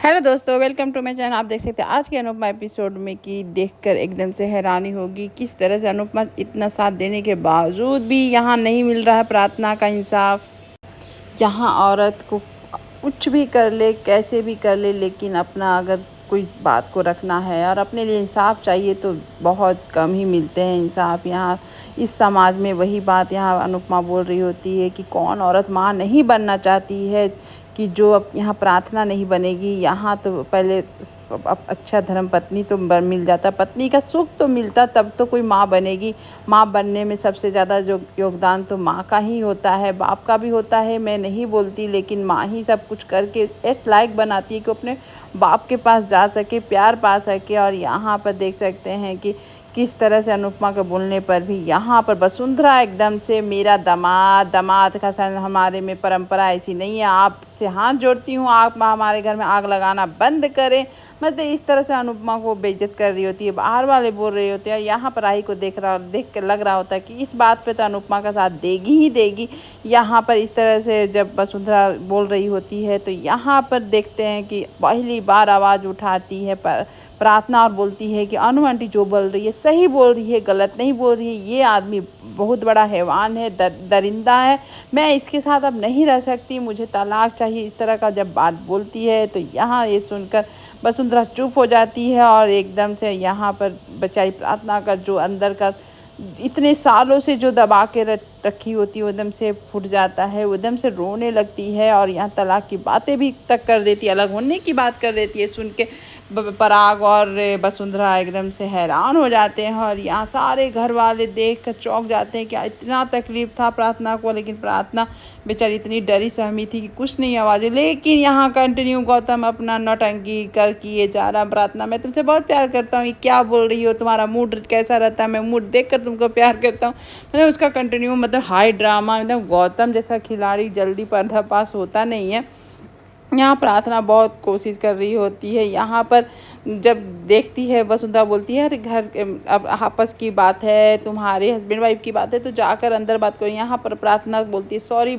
Hello दोस्तों, welcome to my channel. आप देख सकते हैं आज के अनुपमा एपिसोड में कि देखकर एकदम से हैरानी होगी किस तरह से अनुपमा इतना साथ देने के बावजूद भी यहाँ नहीं मिल रहा है प्रार्थना का इंसाफ। यहाँ औरत को कुछ भी कर ले, कैसे भी कर ले, लेकिन अपना अगर कोई बात को रखना है और अपने लिए इंसाफ चाहिए तो बहुत कम ही मिलते हैं इंसाफ यहाँ इस समाज में। वही बात यहाँ अनुपमा बोल रही होती है कि कौन औरत माँ नहीं बनना चाहती है, कि जो अब यहाँ प्रार्थना नहीं बनेगी। यहाँ तो पहले अब अच्छा धर्म पत्नी तो मिल जाता, पत्नी का सुख तो मिलता, तब तो कोई माँ बनेगी। माँ बनने में सबसे ज़्यादा जो योगदान तो माँ का ही होता है, बाप का भी होता है, मैं नहीं बोलती, लेकिन माँ ही सब कुछ करके इस लायक बनाती है कि अपने बाप के पास जा सके, प्यार पा सके। और यहाँ पर देख सकते हैं कि किस तरह से अनुपमा के बोलने पर भी यहाँ पर वसुंधरा एकदम से मेरा दामाद का हमारे में परंपरा ऐसी नहीं है, आपसे हाथ जोड़ती हूँ, आप हमारे घर में आग लगाना बंद करें। मतलब इस तरह से अनुपमा को बेइज्जत कर रही होती है, बाहर वाले बोल रहे होते हैं। यहाँ पर राही को देख कर लग रहा होता है कि इस बात पे तो अनुपमा का साथ देगी ही देगी। यहाँ पर इस तरह से जब वसुंधरा बोल रही होती है तो यहाँ पर देखते हैं कि पहली बार आवाज़ उठाती है प्रार्थना और बोलती है कि अनु आंटी जो बोल रही है सही बोल रही है, गलत नहीं बोल रही है। ये आदमी बहुत बड़ा हैवान है, दरिंदा है, मैं इसके साथ अब नहीं रह सकती, मुझे तलाक चाहिए। इस तरह का जब बात बोलती है तो यहाँ ये सुनकर वसुंधरा चुप हो जाती है और एकदम से यहाँ पर बेचारी प्रार्थना का जो अंदर का इतने सालों से जो दबा के रखी होती है वो एकदम से फूट जाता है, वो एकदम से रोने लगती है और यहाँ तलाक की बातें भी तक कर देती है, अलग होने की बात कर देती है। सुन के पराग और वसुंधरा एकदम से हैरान हो जाते हैं और यहाँ सारे घर वाले देख कर चौंक जाते हैं। क्या इतना तकलीफ था प्रार्थना को, लेकिन प्रार्थना बेचारी इतनी डरी सहमी थी कि कुछ नहीं आवाज़। लेकिन यहाँ कंटिन्यू गौतम अपना नौटंकी कर किए जा रहा, प्रार्थना मैं तुमसे बहुत प्यार करता हूँ, ये क्या बोल रही हो, तुम्हारा मूड कैसा रहता है, मैं मूड देख कर तुमको प्यार करता हूँ। मतलब उसका कंटिन्यू मतलब हाई ड्रामा, मतलब गौतम जैसा खिलाड़ी जल्दी पर्दाफाश होता नहीं है। यहाँ प्रार्थना बहुत कोशिश कर रही होती है। यहाँ पर जब देखती है वसुंधरा बोलती है अरे घर अब आपस की बात है, तुम्हारे हस्बैंड वाइफ की बात है तो जाकर अंदर बात करो। यहाँ पर प्रार्थना बोलती है सॉरी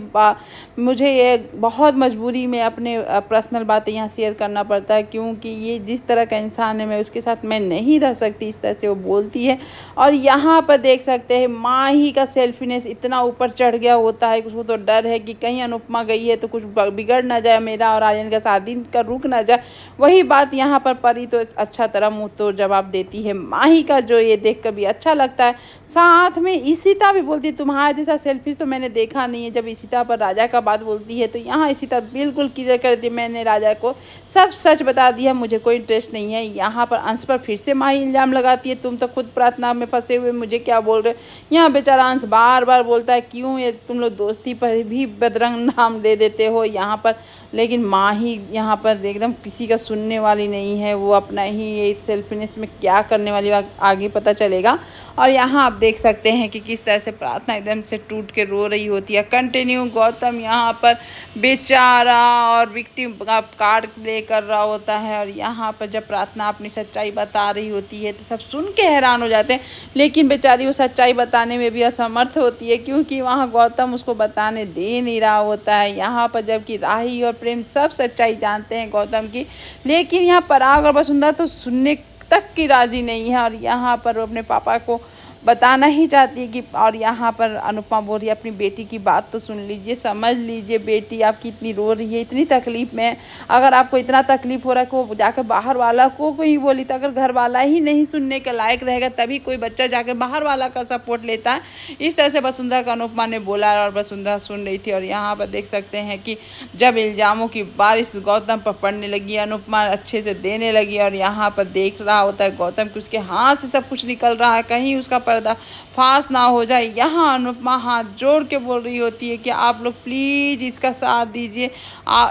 मुझे ये बहुत मजबूरी में अपने पर्सनल बातें यहाँ शेयर करना पड़ता है, क्योंकि ये जिस तरह का इंसान है मैं उसके साथ मैं नहीं रह सकती। इस तरह से वो बोलती है। और यहाँ पर देख सकते हैं माँ ही का सेल्फिनेस इतना ऊपर चढ़ गया होता है, उसको तो डर है कि कहीं अनुपमा गई है तो कुछ बिगड़ ना जाए, मेरा और आर्यन का शादी का रुक ना जाए। वही बात यहाँ पर परी तो अच्छा तरह मुँह तो जवाब देती है माही का, जो ये देख कर भी अच्छा लगता है। साथ में इशिता भी बोलती है तुम्हारे जैसा सेल्फिश तो मैंने देखा नहीं है। जब इशिता पर राजा का बात बोलती है तो यहाँ इशिता बिल्कुल क्लियर कर दी, मैंने राजा को सब सच बता दिया, मुझे कोई इंटरेस्ट नहीं है। यहाँ पर अंश पर फिर से माही इल्ज़ाम लगाती है तुम तो खुद प्रार्थना में फंसे हुए मुझे क्या बोल रहे हो। यहाँ बेचारा अंश बार बार बोलता है क्यों ये तुम लोग दोस्ती पर भी बदरंग नाम दे देते हो यहाँ पर। लेकिन माँ ही यहाँ पर एकदम किसी का सुनने वाली नहीं है, वो अपना ही ये सेल्फिनेस में क्या करने वाली आगे पता चलेगा। और यहाँ आप देख सकते हैं कि किस तरह से प्रार्थना एकदम से टूट के रो रही होती है। कंटिन्यू गौतम यहाँ पर बेचारा और विक्टिम का कार्ड प्ले कर रहा होता है। और यहाँ पर जब प्रार्थना अपनी सच्चाई बता रही होती है तो सब सुन के हैरान हो जाते हैं, लेकिन बेचारी वो सच्चाई बताने में भी असमर्थ होती है, क्योंकि वहाँ गौतम उसको बताने दे नहीं रहा होता है। यहाँ पर जबकि राही और प्रेम सब सच्चाई जानते हैं गौतम की, लेकिन यहाँ पराग और वसुंधरा तो सुनने तक की राजी नहीं है। और यहाँ पर वो अपने पापा को बताना ही चाहती है कि, और यहाँ पर अनुपमा बोल रही है अपनी बेटी की बात तो सुन लीजिए, समझ लीजिए, बेटी आपकी इतनी रो रही है, इतनी तकलीफ में। अगर आपको इतना तकलीफ हो रहा है कि वो जाकर बाहर वाला को कोई बोली, तो अगर घर वाला ही नहीं सुनने के लायक रहेगा तभी कोई बच्चा जाकर बाहर वाला का सपोर्ट लेता है। इस तरह से वसुंधरा का अनुपमा ने बोला और वसुंधरा सुन रही थी। और यहाँ पर देख सकते हैं कि जब इल्ज़ामों की बारिश गौतम पर पड़ने लगी, अनुपमा अच्छे से देने लगी और यहाँ पर देख रहा होता है गौतम कि उसके हाथ से सब कुछ निकल रहा है, कहीं उसका फांस ना हो जाए। यहाँ अनुपमा हाथ जोड़ के बोल रही होती है कि आप लोग प्लीज़ इसका साथ दीजिए।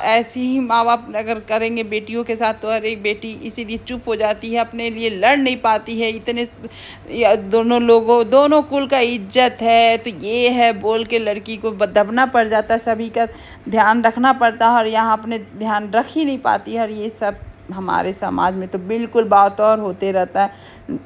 ऐसी ही माँ बाप अगर करेंगे बेटियों के साथ तो हर एक बेटी इसीलिए चुप हो जाती है, अपने लिए लड़ नहीं पाती है। इतने दोनों लोगों दोनों कुल का इज्जत है तो ये है बोल के लड़की को दबना पड़ जाता है, सभी का ध्यान रखना पड़ता है और यहाँ अपने ध्यान रख ही नहीं पाती है। और ये सब हमारे समाज में तो बिल्कुल बात और होते रहता है।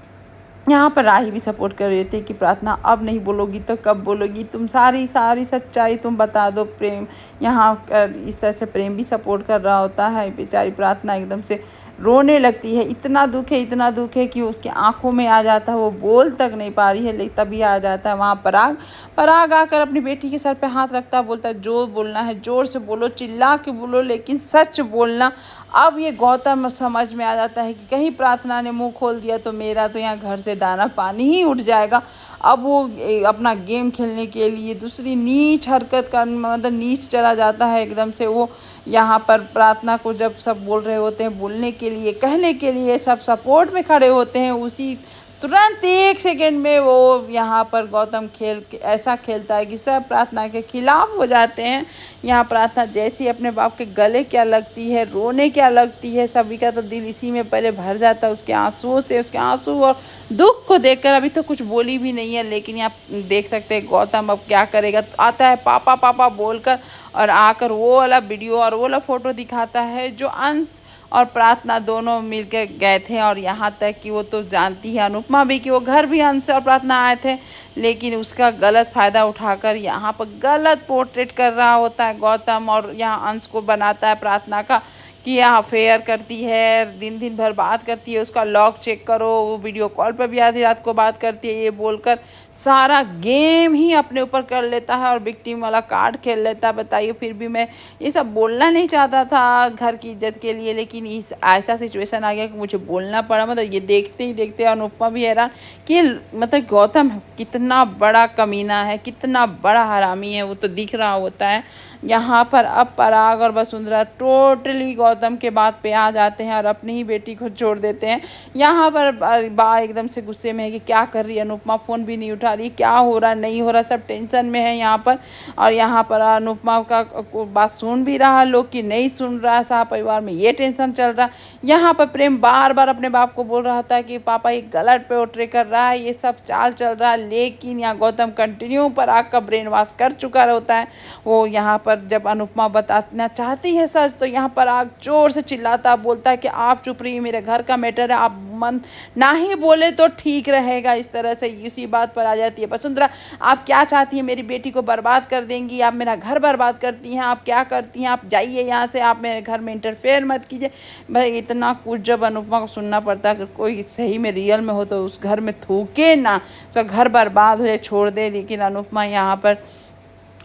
यहाँ पर राही भी सपोर्ट कर रहे थे कि प्रार्थना अब नहीं बोलोगी तो कब बोलोगी, तुम सारी सारी सच्चाई तुम बता दो। प्रेम यहाँ इस तरह से प्रेम भी सपोर्ट कर रहा होता है। बेचारी प्रार्थना एकदम से रोने लगती है, इतना दुख है, इतना दुख है कि उसकी आंखों में आ जाता है, वो बोल तक नहीं पा रही है, लेकिन तभी आ जाता है वहाँ पराग। पराग आकर अपनी बेटी के सर पे हाथ रखता है, बोलता है जो बोलना है ज़ोर से बोलो, चिल्ला के बोलो, लेकिन सच बोलना। अब ये गौतम समझ में आ जाता है कि कहीं प्रार्थना ने मुंह खोल दिया तो मेरा तो यहाँ घर से दाना पानी ही उठ जाएगा। अब वो अपना गेम खेलने के लिए दूसरी नीच हरकत का मतलब नीच चला जाता है एकदम से। वो यहाँ पर प्रार्थना को जब सब बोल रहे होते हैं, बोलने के लिए, कहने के लिए, सब सपोर्ट में खड़े होते हैं, उसी तुरंत 1 सेकंड में वो यहाँ पर गौतम ऐसा खेलता है कि सब प्रार्थना के खिलाफ हो जाते हैं। यहाँ प्रार्थना जैसी अपने बाप के गले क्या लगती है, रोने क्या लगती है, सभी का तो दिल इसी में पहले भर जाता है, उसके आंसुओं से, उसके आंसू और दुख को देखकर। अभी तो कुछ बोली भी नहीं है, लेकिन यहाँ देख सकते हैं गौतम अब क्या करेगा। तो आता है पापा पापा बोलकर, और आकर वो वाला वीडियो और वो वाला फ़ोटो दिखाता है जो अंश और प्रार्थना दोनों मिलकर गए थे। और यहाँ तक कि वो तो जानती है अनुपमा भी कि वो घर भी अंश और प्रार्थना आए थे, लेकिन उसका गलत फ़ायदा उठाकर यहाँ पर गलत पोर्ट्रेट कर रहा होता है गौतम, और यहाँ अंश को बनाता है प्रार्थना का कि यह अफेयर करती है, दिन दिन भर बात करती है, उसका लॉग चेक करो, वो वीडियो कॉल पर भी आधी रात को बात करती है, ये बोलकर सारा गेम ही अपने ऊपर कर लेता है और विक्टिम वाला कार्ड खेल लेता है। बताइए, फिर भी मैं ये सब बोलना नहीं चाहता था घर की इज्जत के लिए, लेकिन इस ऐसा सिचुएशन आ गया कि मुझे बोलना पड़ा। मतलब ये देखते ही देखते अनुपमा भी हैरान कि मतलब गौतम कितना बड़ा कमीना है, कितना बड़ा हरामी है, वो तो दिख रहा होता है। यहाँ पर अब पराग और वसुंधरा टोटली गौतम के बात पे आ जाते हैं और अपनी ही बेटी को छोड़ देते हैं। यहाँ पर बा एकदम से गुस्से में है कि क्या कर रही है अनुपमा, फ़ोन भी नहीं उठा रही, क्या हो रहा नहीं हो रहा, सब टेंशन में है यहाँ पर। और यहाँ पर अनुपमा का बात सुन भी रहा लोग कि नहीं सुन रहा, साहब परिवार में ये टेंशन चल रहा। यहाँ पर प्रेम बार बार अपने बाप को बोल रहा था कि पापा ये गलत पोर्ट्रे कर रहा है, ये सब चाल चल रहा है, लेकिन यहाँ गौतम कंटिन्यू पराग का ब्रेन वॉश कर चुका होता है। वो यहाँ पर जब अनुपमा बताना चाहती है सच, तो यहाँ पर आग जोर से चिल्लाता, बोलता है कि आप चुप रहिए, मेरे घर का मैटर है, आप मन ना ही बोले तो ठीक रहेगा। इस तरह से इसी बात पर आ जाती है वसुंधरा, आप क्या चाहती हैं, मेरी बेटी को बर्बाद कर देंगी, आप मेरा घर बर्बाद करती हैं, आप क्या करती हैं, आप जाइए यहाँ से, आप मेरे घर में इंटरफेयर मत कीजिए। भाई इतना कुछ जब अनुपमा को सुनना पड़ता है, अगर कोई सही में रियल में हो तो उस घर में थूके ना, तो घर बर्बाद हो जाए, छोड़ दे। लेकिन अनुपमा यहाँ पर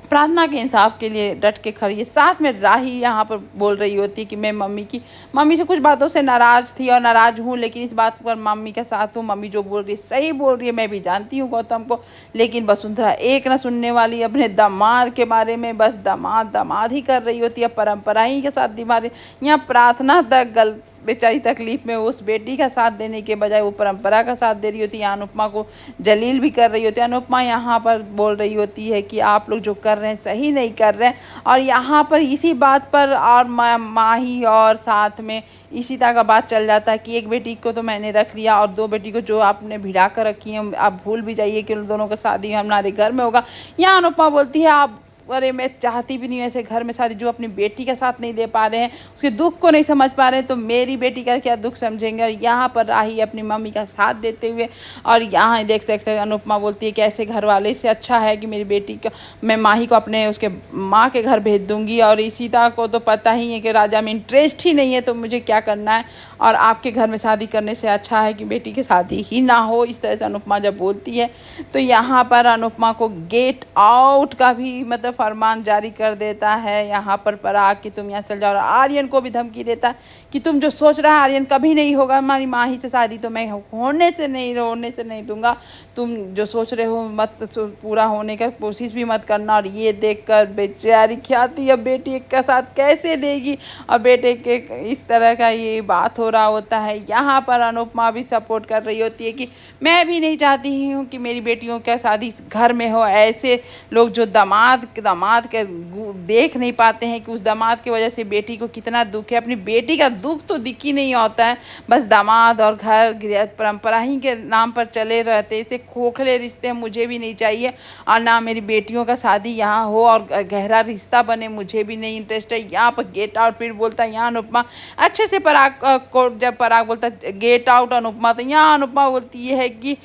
प्रार्थना के इंसाफ के लिए डट के खड़ी है। साथ में राही यहाँ पर बोल रही होती है कि मैं मम्मी से कुछ बातों से नाराज़ थी और नाराज़ हूँ, लेकिन इस बात पर मम्मी के साथ हूँ, मम्मी जो बोल रही है सही बोल रही है, मैं भी जानती हूँ गौतम को। लेकिन वसुंधरा एक ना सुनने वाली, अपने दामाद के बारे में बस दामाद दामाद ही कर रही होती है, परंपरा ही के साथ निभा रही। यहाँ प्रार्थना तक बेचारी तकलीफ में उस बेटी का साथ देने के बजाय वो परंपरा का साथ दे रही होती है। अनुपमा को जलील भी कर रही होती है। अनुपमा यहाँ पर बोल रही होती है कि आप लोग जो कर रहे हैं सही नहीं कर रहे हैं। और यहाँ पर इसी बात पर और माही और साथ में इसी तरह का बात चल जाता है कि एक बेटी को तो मैंने रख लिया और 2 बेटी को जो आपने भिड़ा कर रखी है, आप भूल भी जाइए कि उन दोनों का शादी हमारे घर में होगा। यहाँ अनुपमा बोलती है आप, अरे मैं चाहती भी नहीं ऐसे घर में शादी, जो अपनी बेटी का साथ नहीं दे पा रहे हैं, उसके दुख को नहीं समझ पा रहे हैं, तो मेरी बेटी का क्या दुख समझेंगे। और यहाँ पर राही अपनी मम्मी का साथ देते हुए, और यहाँ देख सकते हैं अनुपमा बोलती है कि ऐसे घर वाले से अच्छा है कि मेरी बेटी का मैं माही को अपने उसके माँ के घर भेज दूँगी। और इशिता को तो पता ही है कि राजा में इंटरेस्ट ही नहीं है, तो मुझे क्या करना है, और आपके घर में शादी करने से अच्छा है कि बेटी की शादी ही ना हो। इस तरह से अनुपमा जब बोलती है, तो यहाँ पर अनुपमा को गेट आउट का भी मतलब फरमान जारी कर देता है यहाँ पर पराग कि तुम यहाँ चल जाओ। और आर्यन को भी धमकी देता है कि तुम जो सोच रहा है आर्यन कभी नहीं होगा, हमारी माही से शादी तो मैं होने से नहीं दूंगा, तुम जो सोच रहे हो मत पूरा होने का कोशिश भी मत करना। और ये देखकर बेचारी ख्याति अब बेटी के साथ कैसे देगी, और बेटे के इस तरह का ये बात हो रहा होता है। यहाँ पर अनुपमा भी सपोर्ट कर रही होती है कि मैं भी नहीं चाहती हूँ कि मेरी बेटियों का शादी घर में हो, ऐसे लोग जो दामाद दामाद के देख नहीं पाते हैं कि उस दामाद की वजह से बेटी को कितना दुख है। अपनी बेटी का दुख तो दिख ही नहीं होता है, बस दामाद और घर गृह परंपरा ही के नाम पर चले रहते। इसे खोखले रिश्ते मुझे भी नहीं चाहिए और ना मेरी बेटियों का शादी यहाँ हो और गहरा रिश्ता बने, मुझे भी नहीं इंटरेस्ट है। यहाँ पर गेट आउट, फिर बोलता है यहाँ अनुपमा अच्छे से पराग को, जब पराग बोलता है गेट आउट अनुपमा, तो यहाँ अनुपमा बोलती है कि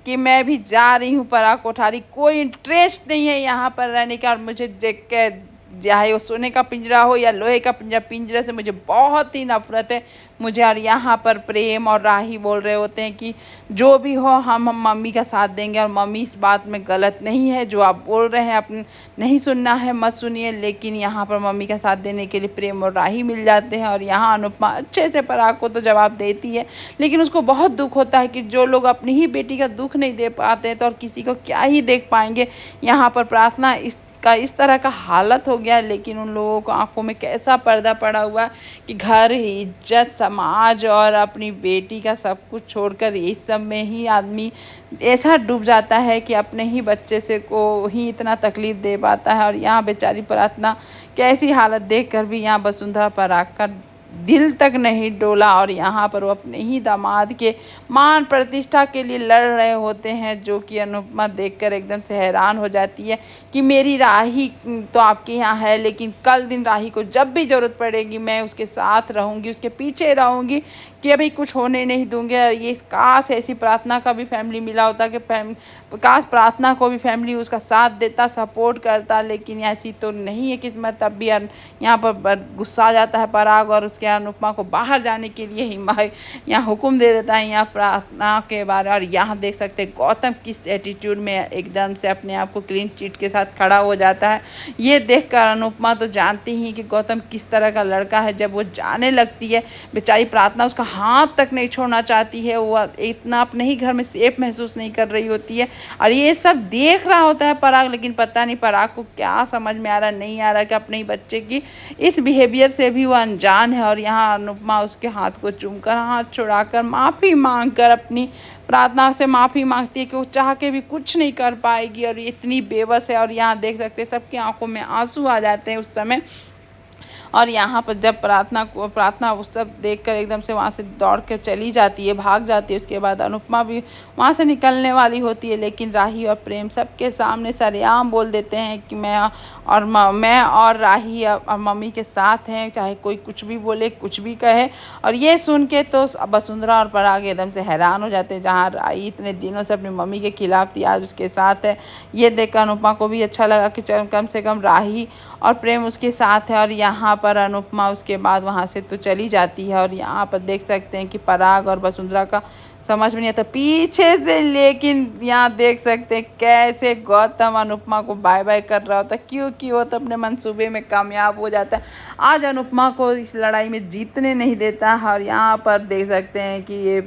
मैं भी जा रही हूँ पराग कोठारी, कोई इंटरेस्ट नहीं है यहाँ पर रहने का। और मुझे देख के चाहे वो सोने का पिंजरा हो या लोहे का पिंजरा, पिंजरे से मुझे बहुत ही नफरत है मुझे। और यहाँ पर प्रेम और राही बोल रहे होते हैं कि जो भी हो हम मम्मी का साथ देंगे, और मम्मी इस बात में गलत नहीं है, जो आप बोल रहे हैं अपने नहीं सुनना है मत सुनिए। लेकिन यहाँ पर मम्मी का साथ देने के लिए प्रेम और राही मिल जाते हैं। और यहाँ अनुपमा अच्छे से पराग को तो जवाब देती है, लेकिन उसको बहुत दुख होता है कि जो लोग अपनी ही बेटी का दुख नहीं दे पाते तो और किसी को क्या ही देख पाएंगे। यहाँ पर प्रार्थना इस तरह का हालत हो गया है। लेकिन उन लोगों को आंखों में कैसा पर्दा पड़ा हुआ कि घर, इज्जत, समाज और अपनी बेटी का सब कुछ छोड़कर इस सब में ही आदमी ऐसा डूब जाता है कि अपने ही बच्चे से को ही इतना तकलीफ़ दे पाता है। और यहाँ बेचारी प्रार्थना कैसी हालत देखकर भी यहाँ वसुंधरा पराग का दिल तक नहीं डोला। और यहाँ पर वो अपने ही दामाद के मान प्रतिष्ठा के लिए लड़ रहे होते हैं, जो कि अनुपमा देखकर एकदम से हैरान हो जाती है कि मेरी राही तो आपके यहाँ है, लेकिन कल दिन राही को जब भी ज़रूरत पड़ेगी मैं उसके साथ रहूँगी, उसके पीछे रहूँगी, कि अभी कुछ होने नहीं दूँगी। ये काश ऐसी प्रार्थना का भी फैमिली मिला होता कि काश प्रार्थना को भी फैमिली उसका साथ देता, सपोर्ट करता, लेकिन ऐसी तो नहीं है किस्मत। तब भी यहाँ पर गुस्सा आ जाता है पराग और उसके अनुपमा को बाहर जाने के लिए ही यहाँ हुक्म दे देता है यहाँ प्रार्थना के बारे। और यहाँ देख सकते हैं गौतम किस एटीट्यूड में एकदम से अपने आप को क्लीन चिट के साथ खड़ा हो जाता है। ये देखकर अनुपमा तो जानती ही कि गौतम किस तरह का लड़का है। जब वो जाने लगती है, बेचारी प्रार्थना उसका हाथ तक नहीं छोड़ना चाहती है, वो इतना अपने ही घर में सेफ महसूस नहीं कर रही होती है। और ये सब देख रहा होता है पराग, लेकिन पता नहीं पराग को क्या समझ में आ रहा नहीं आ रहा कि अपने ही बच्चे की इस बिहेवियर से भी वो अनजान है। और यहाँ अनुपमा उसके हाथ को चूमकर, हाथ छुड़ाकर, माफ़ी मांगकर अपनी प्रार्थना से माफ़ी मांगती है कि वो चाह के भी कुछ नहीं कर पाएगी और इतनी बेबस है। और यहाँ देख सकते हैं सबकी आंखों में आंसू आ जाते हैं उस समय। और यहाँ पर जब प्रार्थना उस सब देखकर एकदम से वहाँ से दौड़ कर चली जाती है, भाग जाती है। उसके बाद अनुपमा भी वहाँ से निकलने वाली होती है, लेकिन राही और प्रेम सबके सामने सरेआम बोल देते हैं कि मैं और राही और मम्मी के साथ हैं, चाहे कोई कुछ भी बोले, कुछ भी कहे। और ये सुन के तो वसुंधरा और पराग एकदम से हैरान हो जाते हैं। जहाँ राही इतने दिनों से अपनी मम्मी के खिलाफ थी, आज उसके साथ है। ये देखकर अनुपमा को भी अच्छा लगा कि चल कम से कम राही और प्रेम उसके साथ है। और यहाँ पर अनुपमा उसके बाद वहाँ से तो चली जाती है। और यहाँ पर देख सकते हैं कि पराग और वसुंधरा का समझ में नहीं आता पीछे से, लेकिन यहाँ देख सकते हैं कैसे गौतम अनुपमा को बाय बाय कर रहा होता है, क्योंकि वो तो अपने मंसूबे में कामयाब हो जाता है। आज अनुपमा को इस लड़ाई में जीतने नहीं देता है। और यहाँ पर देख सकते हैं कि ये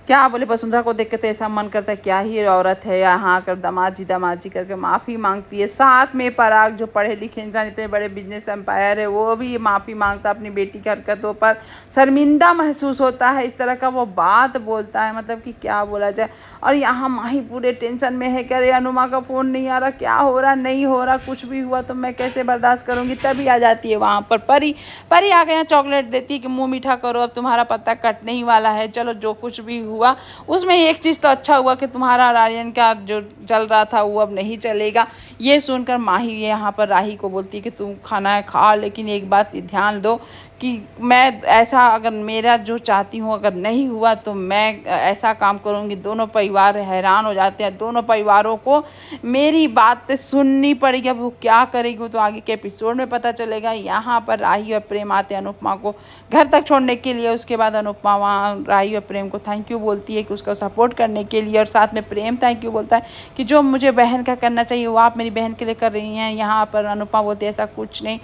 क्या बोले, वसुंधरा को देख के तो ऐसा मन करता है क्या ही औरत है, यहाँ आकर दामाजी करके माफ़ी मांगती है। साथ में पराग जो पढ़े लिखे इंसान, इतने बड़े बिजनेस एम्पायर है, वो भी माफ़ी मांगता अपनी बेटी की हरकतों पर। शर्मिंदा महसूस होता है इस तरह का वो बात बोलता है, मतलब कि क्या बोला जाए। और यहाँ माही पूरे टेंशन में है कि अरे अनुमा का फ़ोन नहीं आ रहा, क्या हो रहा नहीं हो रहा, कुछ भी हुआ तो मैं कैसे बर्दाश्त करूँगी। तभी आ जाती है वहाँ पर परी आ गया, चॉकलेट देती है कि मुँह मीठा करो, अब तुम्हारा पत्ता कटने ही वाला है, चलो जो कुछ भी हुआ उसमें एक चीज़ तो अच्छा हुआ कि तुम्हारा आर्यन का जो चल रहा था वो अब नहीं चलेगा। ये सुनकर माही यहाँ पर राही को बोलती है कि तुम खाना है खा, लेकिन एक बात ध्यान दो कि मैं ऐसा अगर मेरा जो चाहती हूँ अगर नहीं हुआ तो मैं ऐसा काम करूँगी। दोनों परिवार हैरान हो जाते हैं, दोनों परिवारों को मेरी बातें सुननी पड़ेगी। अब वो क्या करेगी वो तो आगे के एपिसोड में पता चलेगा। यहाँ पर राही और प्रेम आते हैं अनुपमा को घर तक छोड़ने के लिए। उसके बाद अनुपमा वहाँ राही और प्रेम को थैंक यू बोलती है कि उसका सपोर्ट करने के लिए, और साथ में प्रेम थैंक यू बोलता है कि जो मुझे बहन का करना चाहिए वो आप मेरी बहन के लिए कर रही हैं। यहाँ पर अनुपमा बोलती है ऐसा कुछ नहीं,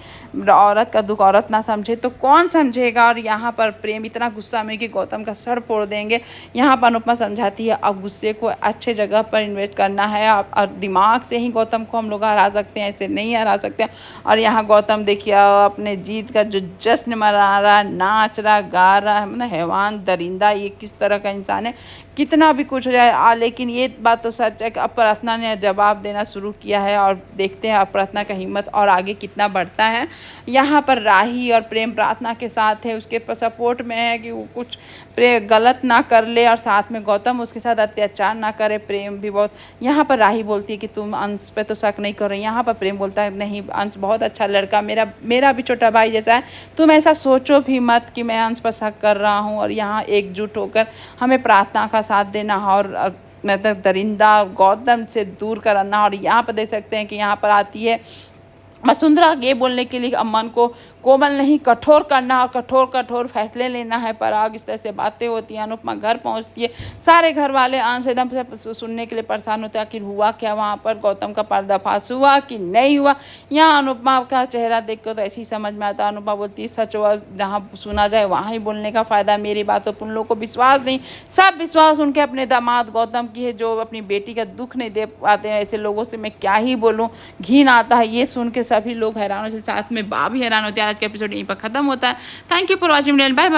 औरत का दुख औरत ना समझे। तो कौन समझेगा। और यहाँ पर प्रेम इतना गुस्सा में कि गौतम का सर फोड़ देंगे। यहाँ पर अनुपमा समझाती है अब गुस्से को अच्छे जगह पर इन्वेस्ट करना है, और दिमाग से ही गौतम को हम लोग हरा सकते हैं, ऐसे नहीं हरा सकते। और यहाँ गौतम देखिए अपने जीत का जो जश्न मना रहा, नाच रहा, गा रहा है, मतलब हैवान दरिंदा ये किस तरह का इंसान है। कितना भी कुछ हो जाए लेकिन ये बात तो सच है कि अब प्रार्थना ने जवाब देना शुरू किया है, और देखते हैं अब प्रार्थना का हिम्मत और आगे कितना बढ़ता है। यहाँ पर राही और प्रेम प्रार्थना के साथ है, उसके सपोर्ट में है कि वो कुछ गलत ना कर ले, और साथ में गौतम उसके साथ अत्याचार ना करे। प्रेम भी बहुत, यहाँ पर राही बोलती है कि तुम अंश पे तो शक नहीं कर रही। यहाँ पर प्रेम बोलता है नहीं, अंश बहुत अच्छा लड़का, मेरा भी छोटा भाई जैसा है, तुम ऐसा सोचो भी मत कि मैं अंश पर शक कर रहा हूँ। और यहाँ एकजुट होकर हमें प्रार्थना का साथ देना और मतलब दरिंदा गौतम से दूर करना। और यहाँ पर देख सकते हैं कि यहाँ पर आती है वसुंधरा ये बोलने के लिए मन को कोमल नहीं कठोर करना, और कठोर कठोर फैसले लेना है। पराग इस तरह से बातें होती हैं। अनुपमा घर पहुंचती है, सारे घर वाले अंश एकदम से सुनने के लिए परेशान होते हैं आखिर हुआ क्या वहाँ पर, गौतम का पर्दाफाश हुआ कि नहीं हुआ। यहाँ अनुपमा का चेहरा देख कर तो ऐसी समझ में आता है। अनुपमा बोलती है सच हुआ, जहाँ सुना जाए वहाँ ही बोलने का फ़ायदा, मेरी बातों पर उन लोगों को विश्वास नहीं। सब विश्वास उनके अपने दामाद गौतम की है जो अपनी बेटी का दुख नहीं दे पाते हैं। ऐसे लोगों से मैं क्या ही बोलूँ, घिन आता है ये सुन के। सभी लोग हैरान होते, साथ में बा भी हैरान होते हैं। आज का एपिसोड यहीं पर खत्म होता है। Thank you for watching, bye bye.